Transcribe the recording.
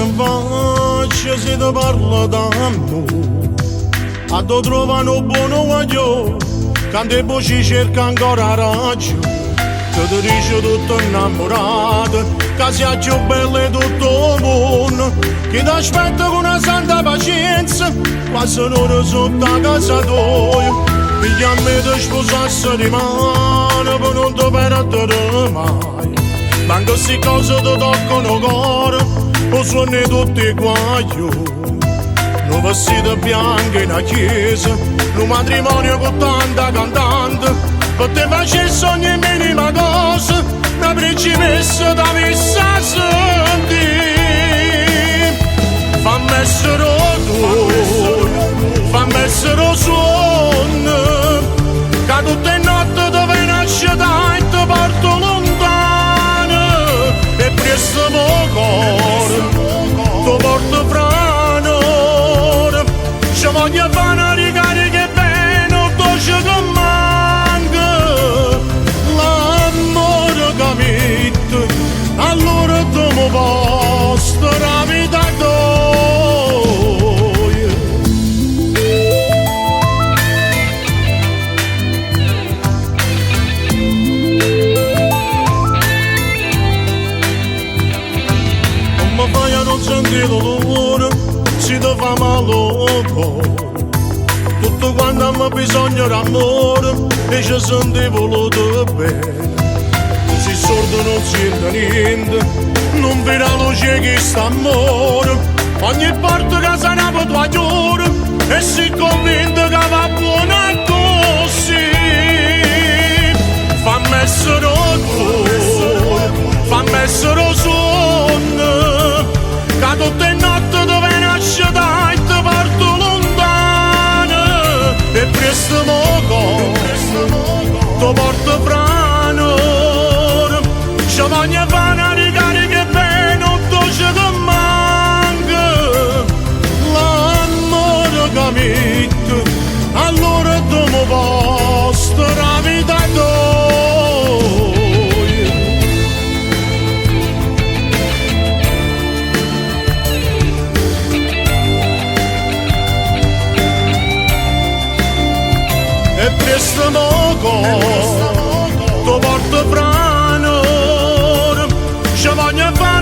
in faccia se ti parla d'amore, a te trovano buono guaglio, quando poi ci cerca ancora raggio. Che ti dice tutto innamorato, che sia più bella di tutto il mondo, che ti aspetta con una santa pazienza, quasi un'ora sotto a casa tua. Figlia a me ti sposassi di mano, per non ti perdere mai. Ma queste cose ti toccano il cuore, o suoni tutti guaglioni. Un vestito bianco in una chiesa, un matrimonio con tanta cantante, per te facessi ogni minima cosa, una principessa da messa a sentire. Fammi essere tu, fammi essere suono, che tutte le notti dove nasce e ti porto lontano, e presto il cuore, ti porto fra noi, ci voglio fare una ricarica e bene, dolce che manca, l'amore che mette, allora tu mi posto la vita tua. Non mi fai a non sentire dolore, si ti fa male il cuore. Tutto quando mi bisogna d'amore e ci sentivo lo te bene. Si sordo non sente niente, non vede la luce che sta amore. Ogni porta che sarà per tua giura e si convinto che va buona così. Fammi essere tu, fammi essere sonno, che tutte le notti dove nasce dai ti porto lontano, e presto mo ti porto fra noi, ci voglio fare una ricarica e bene, un dolce che manca, l'amore che mette, allora tu mi posto la vita tua. E presto mo ti porto fra noi, ci voglio fare